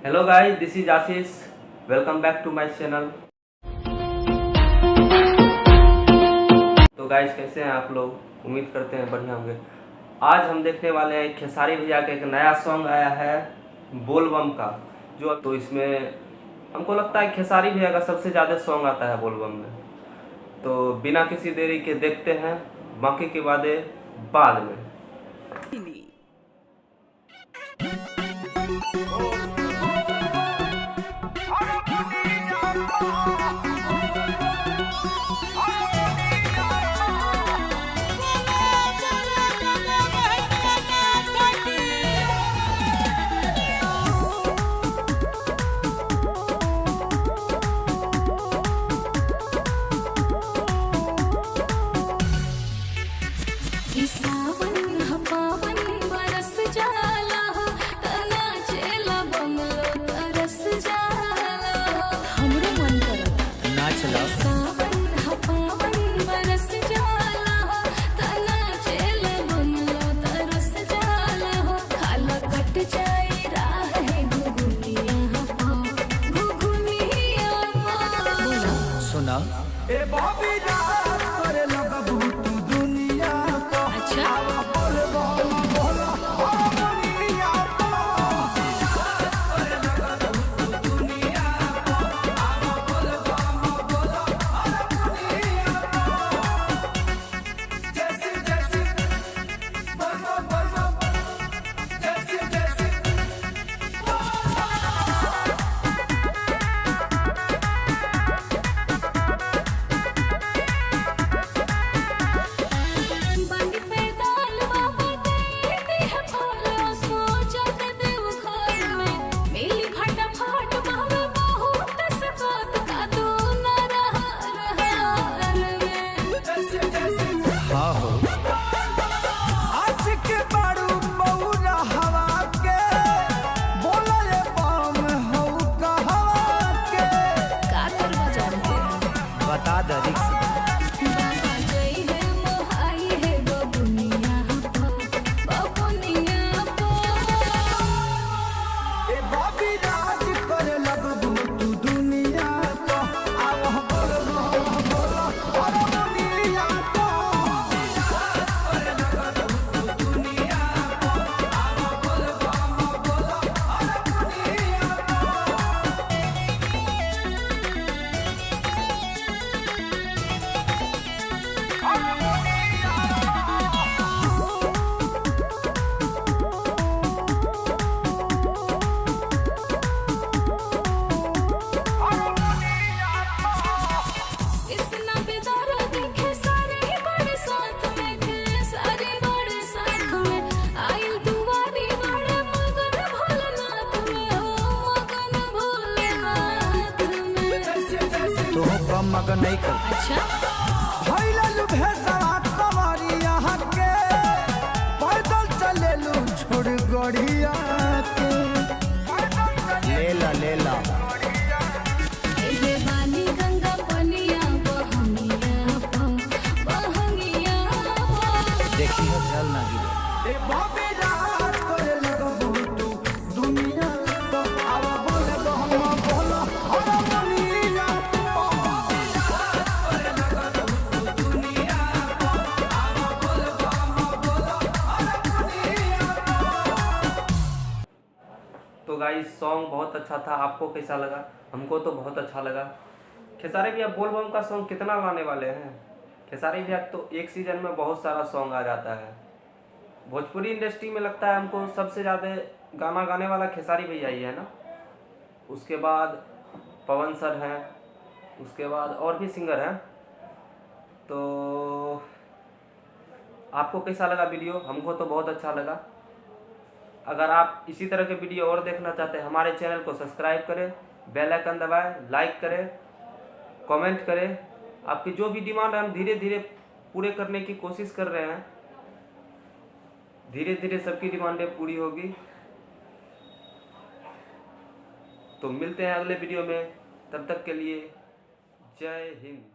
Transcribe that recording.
Hello guys, this is Ashish. Welcome back to my channel. तो guys, कैसे हैं आप लोग? उम्मीद करते हैं बढ़िया होंगे। आज हम देखने वाले हैं खेसारी भैया का एक नया सॉन्ग आया है बोलबम का। जो तो इसमें हमको लगता है खेसारी भैया का सबसे ज़्यादा सॉन्ग आता है बोलबम में। तो बिना किसी देरी के देखते हैं, बाकी के वादे बाद में। सुना ए बॉबी राज करे लगबू तू दुनिया को। अच्छा बोल बोल बोल दुनिया को करे लगबू तू दुनिया को। बोल बोल बोल दुनिया को। जैसे जैसे बोल बोल जैसे जैसे बता दरिक मगन नहीं कर। अच्छा भइललु भेसवा कमरिया के पैदल चलेलु छोड़ गड़िया के। लेला ए बानी गंगा पनिया बहंगिया बहंगिया देखी हो चल ना गिरे। ए बाबे रात करे लगबू तू दुनिया को। आवा बोले बहम बोला तो गाइस, सॉन्ग बहुत अच्छा था। आपको कैसा लगा? हमको तो बहुत अच्छा लगा। खेसारी भैया बोलबम का सॉन्ग कितना लाने वाले हैं? खेसारी भैया तो एक सीजन में बहुत सारा सॉन्ग आ जाता है। भोजपुरी इंडस्ट्री में लगता है हमको सबसे ज़्यादा गाना गाने वाला खेसारी भैया ही है ना। उसके बाद पवन सर हैं, उसके बाद और भी सिंगर हैं। तो आपको कैसा लगा वीडियो? हमको तो बहुत अच्छा लगा। अगर आप इसी तरह के वीडियो और देखना चाहते हैं, हमारे चैनल को सब्सक्राइब करें, बेल आइकन दबाएं, लाइक करें, कमेंट करें। आपकी जो भी डिमांड है हम धीरे धीरे पूरे करने की कोशिश कर रहे हैं। धीरे धीरे सबकी डिमांडें पूरी होगी। तो मिलते हैं अगले वीडियो में। तब तक के लिए जय हिंद।